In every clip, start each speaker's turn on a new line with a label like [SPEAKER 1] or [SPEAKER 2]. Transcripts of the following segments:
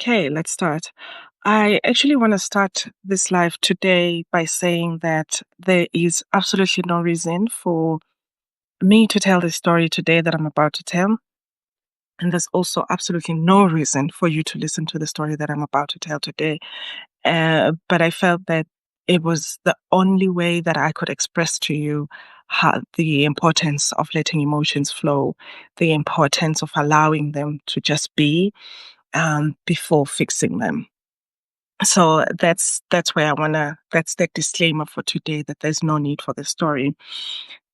[SPEAKER 1] Okay, let's start. I actually want to start this live today by saying that there is absolutely no reason for me to tell the story today that I'm about to tell. And there's also absolutely no reason for you to listen to the story that I'm about to tell today. But I felt that it was the only way that I could express to you how the importance of letting emotions flow, the importance of allowing them to just be before fixing them. So that's where I wanna. That's the disclaimer for today, that there's no need for the story.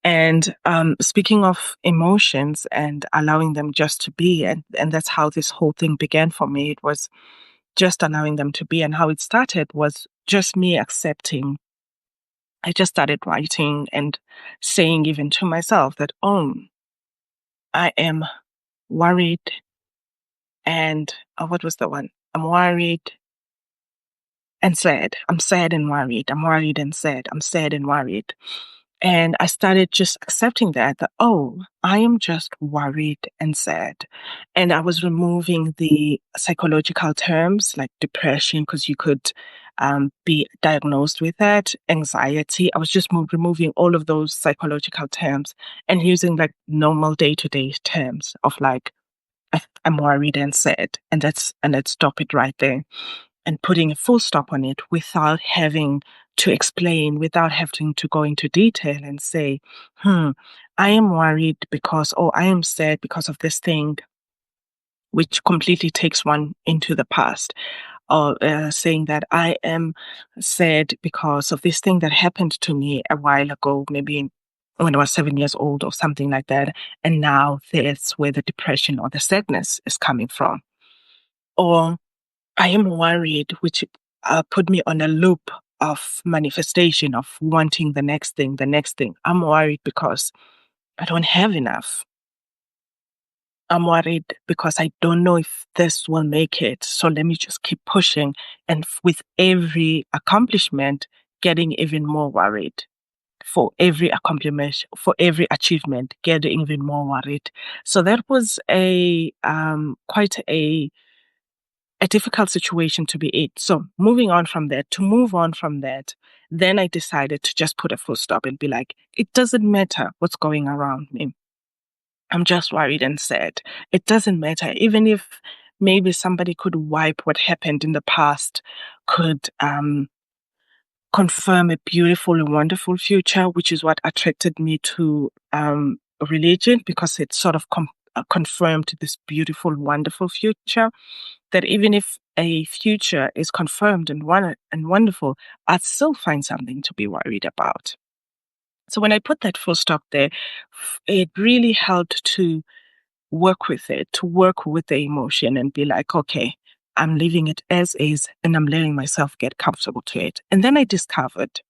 [SPEAKER 1] And speaking of emotions and allowing them just to be, and that's how this whole thing began for me. It was just allowing them to be, and how it started was just me accepting. I just started writing and saying even to myself that, oh, I am worried, and what was the one? I'm worried and sad. I'm sad and worried. I'm worried and sad. I'm sad and worried. And I started just accepting that, oh, I am just worried and sad. And I was removing the psychological terms like depression, because you could be diagnosed with that, anxiety. I was just removing all of those psychological terms and using like normal day-to-day terms of like, I'm worried and sad. And let's stop it right there, and putting a full stop on it without having to explain, without having to go into detail and say, I am worried because, or I am sad because of this thing, which completely takes one into the past. Or saying that I am sad because of this thing that happened to me a while ago, maybe when I was 7 years old or something like that. And now that's where the depression or the sadness is coming from. Or I am worried, which put me on a loop of manifestation of wanting the next thing, the next thing. I'm worried because I don't have enough. I'm worried because I don't know if this will make it. So let me just keep pushing. And with every accomplishment, getting even more worried. For every accomplishment, for every achievement, getting even more worried. So that was a quite a difficult situation to be in. So moving on from that, to move on from that, then I decided to just put a full stop and be like, it doesn't matter what's going around me. I'm just worried and sad. It doesn't matter. Even if maybe somebody could wipe what happened in the past, could confirm a beautiful and wonderful future, which is what attracted me to religion, because it sort of confirmed this beautiful, wonderful future. That even if a future is confirmed and wonderful, I'd still find something to be worried about. So when I put that full stop there, it really helped to work with it, to work with the emotion and be like, okay, I'm leaving it as is and I'm letting myself get comfortable to it. And then I discovered,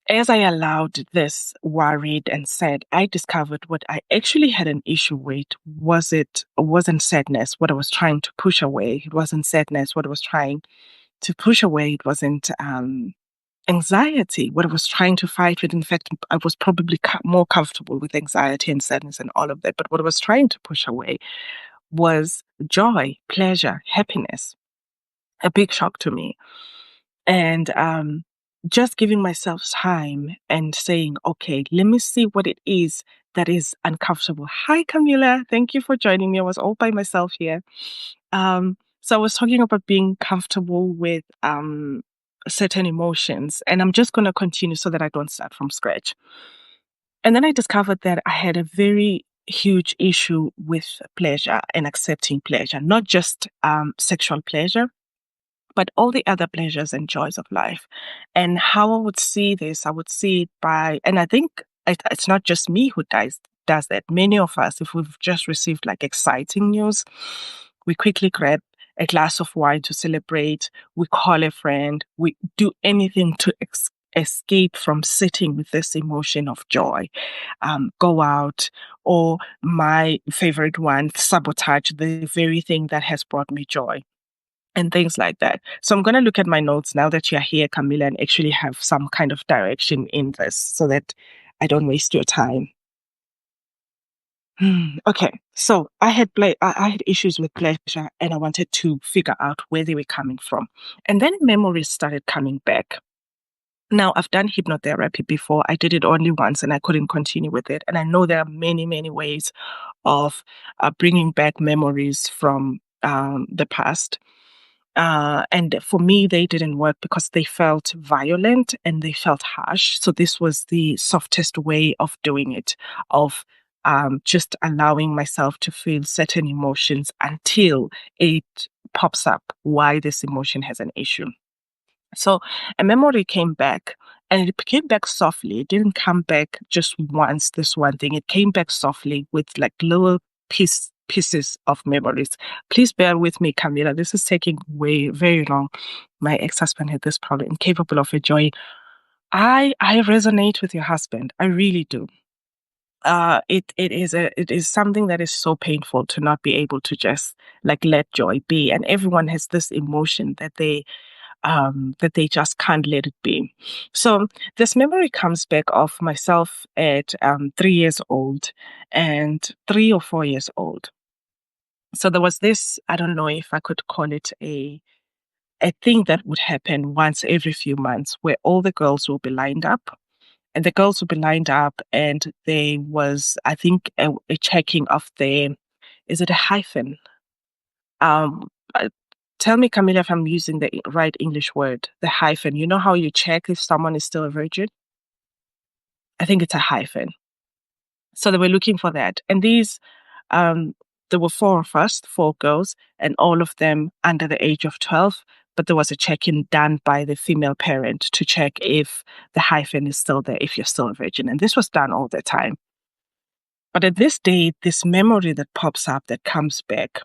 [SPEAKER 1] as I allowed this worried and sad, I discovered what I actually had an issue with wasn't sadness, what I was trying to push away. It wasn't sadness, what I was trying to push away. It wasn't anxiety, what I was trying to fight with. In fact, I was probably more comfortable with anxiety and sadness and all of that. But what I was trying to push away was joy, pleasure, happiness. A big shock to me. And just giving myself time and saying, okay, let me see what it is that is uncomfortable. Hi, Camila. Thank you for joining me. I was all by myself here. So I was talking about being comfortable with certain emotions, and I'm just going to continue so that I don't start from scratch. And then I discovered that I had a very huge issue with pleasure and accepting pleasure, not just sexual pleasure, but all the other pleasures and joys of life. And how I would see this, I would see it by, and I think it's not just me who does that. Many of us, if we've just received like exciting news, we quickly grab a glass of wine to celebrate. We call a friend. We do anything to escape from sitting with this emotion of joy. Go out, or my favorite one, sabotage the very thing that has brought me joy, and things like that. So I'm going to look at my notes now that you're here, Camila, and actually have some kind of direction in this so that I don't waste your time. Okay, so I had issues with pleasure, and I wanted to figure out where they were coming from, and then memories started coming back. Now, I've done hypnotherapy before. I did it only once, and I couldn't continue with it. And I know there are many, many ways of bringing back memories from the past. And for me, they didn't work because they felt violent and they felt harsh. So this was the softest way of doing it, of just allowing myself to feel certain emotions until it pops up why this emotion has an issue. So a memory came back, and it came back softly. It didn't come back just once, this one thing. It came back softly with like little pieces of memories. Please bear with me, Camila. This is taking way very long. My ex-husband had this problem, incapable of enjoying. I resonate with your husband. I really do. It is something that is so painful to not be able to just like let joy be. And everyone has this emotion that they just can't let it be. So this memory comes back of myself at 3 years old and 3 or 4 years old. So there was this, I don't know if I could call it a thing that would happen once every few months where all the girls will be lined up. And the girls will be lined up, and there was, I think, a checking of is it a hyphen? Uh, Tell me, Camilla, if I'm using the right English word, the hyphen. You know how you check if someone is still a virgin? I think it's a hyphen. So they were looking for that. And um, there were four of us, four girls, and all of them under the age of 12. But there was a check-in done by the female parent to check if the hyphen is still there, if you're still a virgin. And this was done all the time. But at this day, this memory that pops up, that comes back,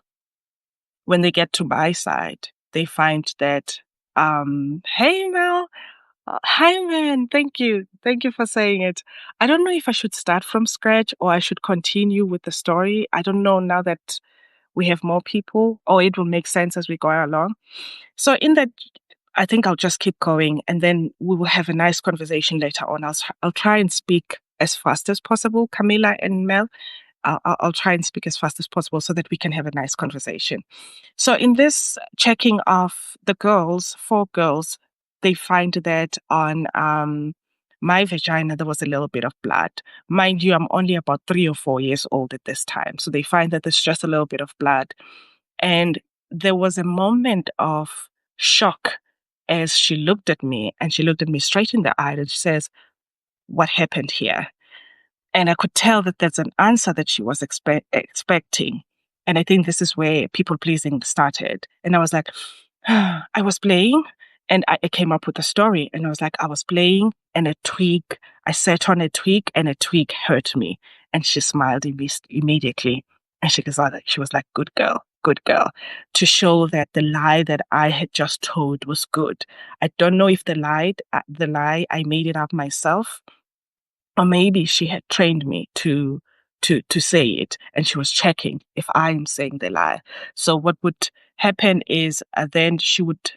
[SPEAKER 1] when they get to my side, they find that, hey, Mel, hi, man. Thank you. Thank you for saying it. I don't know if I should start from scratch or I should continue with the story. I don't know now that we have more people, or it will make sense as we go along. So, in that, I think I'll just keep going, and then we will have a nice conversation later on. I'll try and speak as fast as possible, Camila and Mel. I'll try and speak as fast as possible so that we can have a nice conversation. So, in this checking of the girls, four girls, they find that on my vagina there was a little bit of blood. Mind you, I'm only about 3 or 4 years old at this time. So, they find that there's just a little bit of blood. And there was a moment of shock as she looked at me, and she looked at me straight in the eye and she says, "What happened here?" And I could tell that there's an answer that she was expecting. And I think this is where people pleasing started. And I was like, I was playing, and I came up with a story. And I was like, I was playing, and a twig, I sat on a twig, and a twig hurt me. And she smiled immediately. And she was like, good girl, to show that the lie that I had just told was good. I don't know if the lie, I made it up myself, or maybe she had trained me to say it, and she was checking if I am saying the lie. So what would happen is, then she would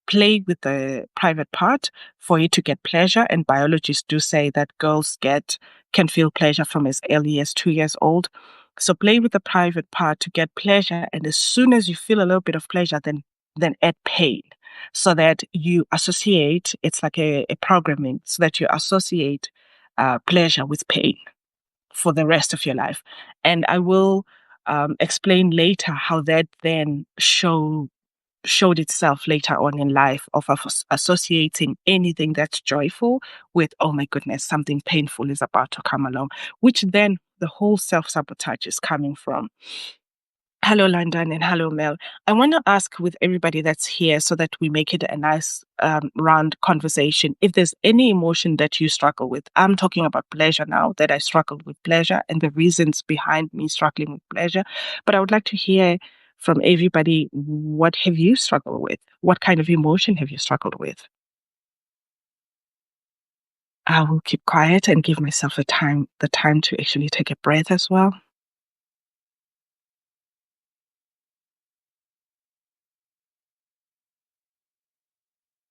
[SPEAKER 1] play with the private part for it to get pleasure. And biologists do say that girls can feel pleasure from as early as 2 years old. So play with the private part to get pleasure, and as soon as you feel a little bit of pleasure, then add pain, so that you associate. It's like a programming, so that you associate pleasure with pain for the rest of your life. And I will explain later how that then showed itself later on in life, of associating anything that's joyful with, oh my goodness, something painful is about to come along, which then the whole self-sabotage is coming from. Hello, London, and hello, Mel. I want to ask with everybody that's here, so that we make it a nice round conversation. If there's any emotion that you struggle with, I'm talking about pleasure now, that I struggled with pleasure and the reasons behind me struggling with pleasure. But I would like to hear from everybody, what have you struggled with? What kind of emotion have you struggled with? I will keep quiet and give myself the time to actually take a breath as well.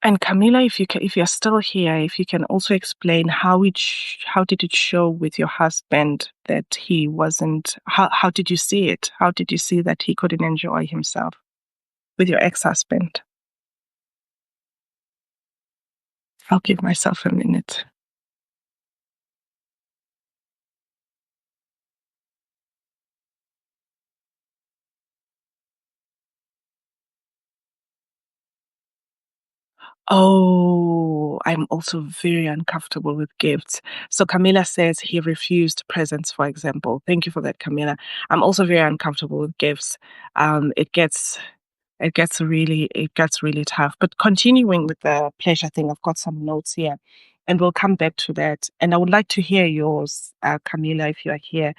[SPEAKER 1] And Camila, if you're still here, if you can also explain how did it show with your husband that he wasn't, how did you see it? How did you see that he couldn't enjoy himself with your ex-husband? I'll give myself a minute. Oh, I'm also very uncomfortable with gifts. So Camila says he refused presents, for example. Thank you for that, Camila. I'm also very uncomfortable with gifts. It gets really tough. But continuing with the pleasure thing, I've got some notes here, and we'll come back to that. And I would like to hear yours, Camila, if you are here.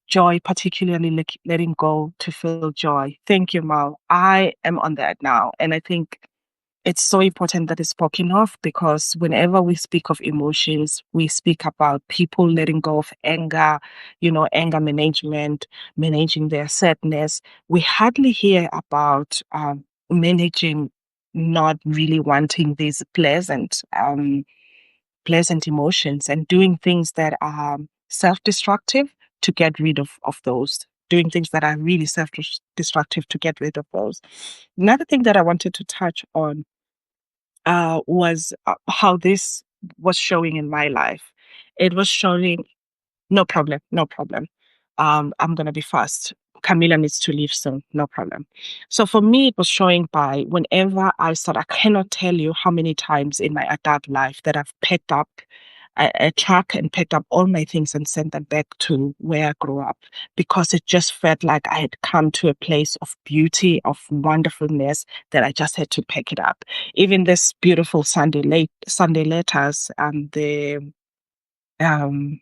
[SPEAKER 1] Joy, particularly letting go to feel joy. Thank you, Mal. I am on that now, and I think it's so important that it's spoken of because whenever we speak of emotions, we speak about people letting go of anger, anger management, managing their sadness. We hardly hear about managing not really wanting these pleasant emotions and doing things that are self-destructive to get rid of those. Doing things that are really self-destructive to get rid of those. Another thing that I wanted to touch on was how this was showing in my life. It was showing, no problem, no problem. I'm gonna be fast. Camila needs to leave soon, no problem. So for me, it was showing by whenever I start, I cannot tell you how many times in my adult life that I've packed up a truck and picked up all my things and sent them back to where I grew up because it just felt like I had come to a place of beauty, of wonderfulness that I just had to pack it up. Even this beautiful Sunday letters and um,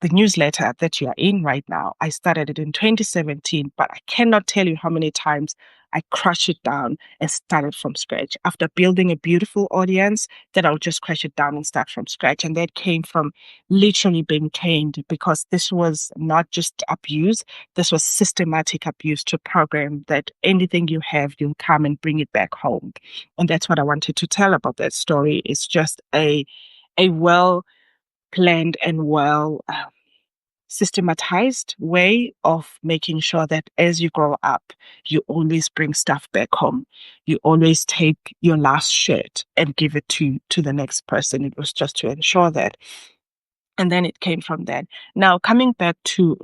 [SPEAKER 1] the newsletter that you are in right now. I started it in 2017, but I cannot tell you how many times I crushed it down and started from scratch. After building a beautiful audience, then I'll just crash it down and start from scratch. And that came from literally being trained because this was not just abuse, this was systematic abuse to program that anything you have, you'll come and bring it back home. And that's what I wanted to tell about that story. It's just a well planned and well systematized way of making sure that as you grow up, you always bring stuff back home. You always take your last shirt and give it to the next person. It was just to ensure that. And then it came from that. Now, coming back to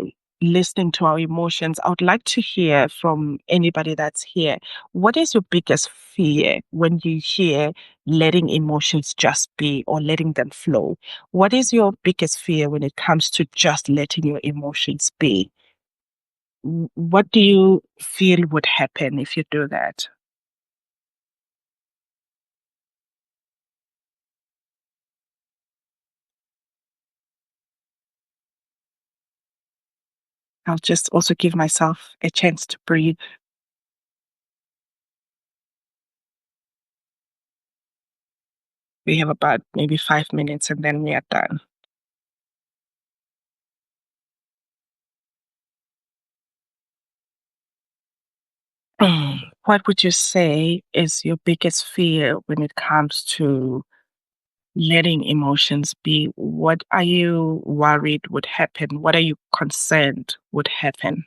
[SPEAKER 1] listening to our emotions, I would like to hear from anybody that's here. What is your biggest fear when you hear letting emotions just be or letting them flow? What is your biggest fear when it comes to just letting your emotions be? What do you feel would happen if you do that? I'll just also give myself a chance to breathe. We have about maybe 5 minutes and then we are done. What would you say is your biggest fear when it comes to letting emotions be? What are you worried would happen? What are you concerned would happen?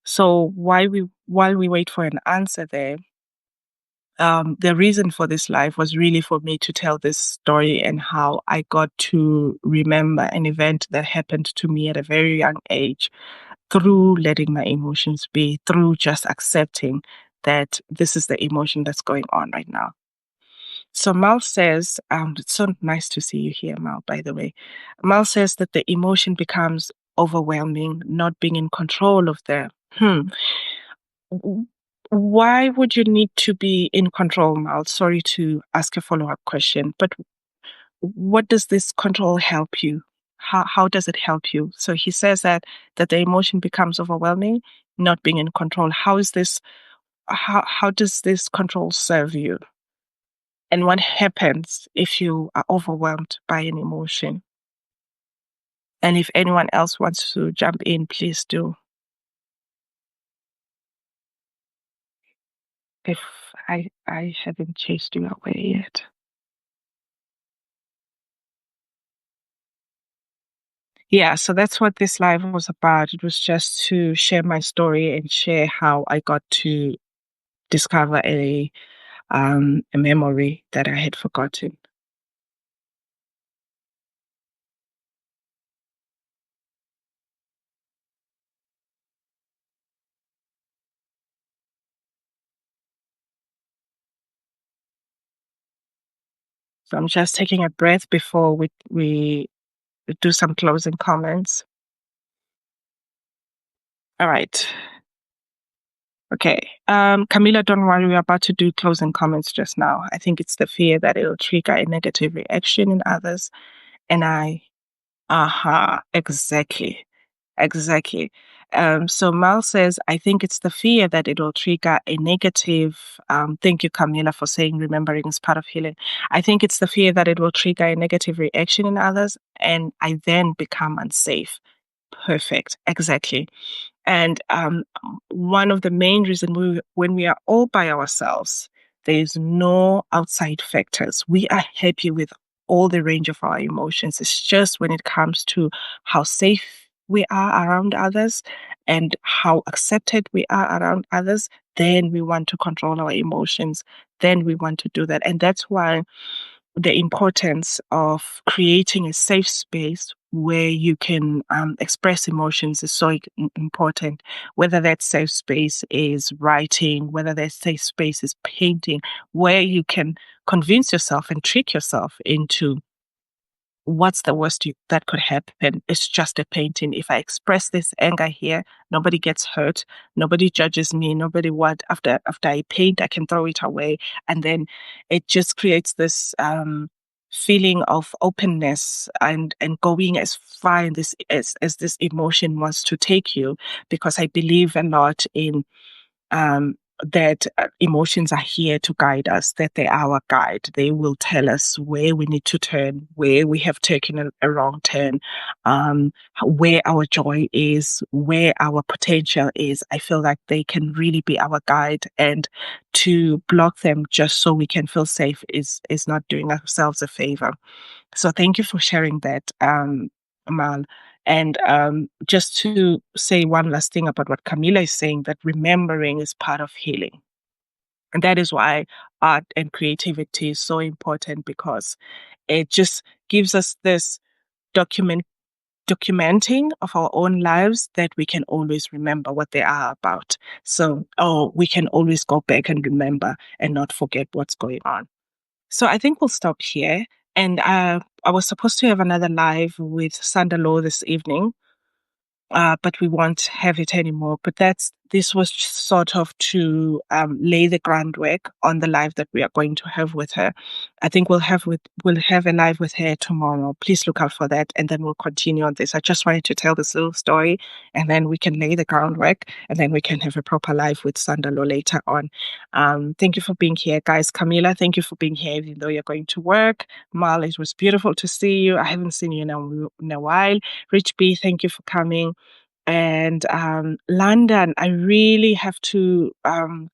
[SPEAKER 1] So while we wait for an answer there, the reason for this life was really for me to tell this story and how I got to remember an event that happened to me at a very young age through letting my emotions be, through just accepting that this is the emotion that's going on right now. So Mal says, it's so nice to see you here, Mal, by the way. Mal says that the emotion becomes overwhelming, not being in control of the, w- why would you need to be in control, Mal? Sorry to ask a follow-up question, but what does this control help you? How does it help you? So he says that the emotion becomes overwhelming, not being in control. How does this control serve you? And what happens if you are overwhelmed by an emotion? And if anyone else wants to jump in, please do. if I haven't chased you away yet. Yeah, so that's what this live was about. It was just to share my story and share how I got to discover a memory that I had forgotten. So I'm just taking a breath before we do some closing comments. All right. Okay. Camila, don't worry, we're about to do closing comments just now. I think it's the fear that it'll trigger a negative reaction in others. And exactly. Exactly. So Mal says, I think it's the fear that it'll trigger a negative. Thank you, Camila, for saying remembering is part of healing. I think it's the fear that it will trigger a negative reaction in others, and I then become unsafe. Perfect. Exactly. And one of the main reasons when we are all by ourselves, there is no outside factors. We are happy with all the range of our emotions. It's just when it comes to how safe we are around others and how accepted we are around others, then we want to control our emotions. Then we want to do that. And that's why the importance of creating a safe space where you can express emotions is so important. Whether that safe space is writing, whether that safe space is painting, where you can convince yourself and trick yourself into what's the worst that could happen? It's just a painting. If I express this anger here, nobody gets hurt, nobody judges me, nobody what. After I paint, I can throw it away, and then it just creates this feeling of openness and going as far in this as this emotion wants to take you. Because I believe a lot in that emotions are here to guide us, that they're our guide. They will tell us where we need to turn, where we have taken a wrong turn, where our joy is, where our potential is. I feel like they can really be our guide, and to block them just so we can feel safe is not doing ourselves a favor. So thank you for sharing that, Amal. And just to say one last thing about what Camila is saying, that remembering is part of healing. And that is why art and creativity is so important, because it just gives us this documenting of our own lives that we can always remember what they are about. So, oh, we can always go back and remember and not forget what's going on. So I think we'll stop here. And I was supposed to have another live with Sandalo this evening, but we won't have it anymore. But this was sort of to lay the groundwork on the live that we are going to have with her. I think we'll have a live with her tomorrow. Please look out for that, and then we'll continue on this. I just wanted to tell this little story, and then we can lay the groundwork, and then we can have a proper live with Sandalo later on. Thank you for being here, guys. Camila, thank you for being here, even though you're going to work. Marl, it was beautiful to see you. I haven't seen you in a while. Rich B, thank you for coming. And London, I really have to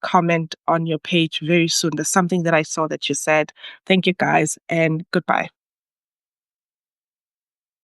[SPEAKER 1] comment on your page very soon. There's something that I saw that you said. Thank you, guys, and goodbye.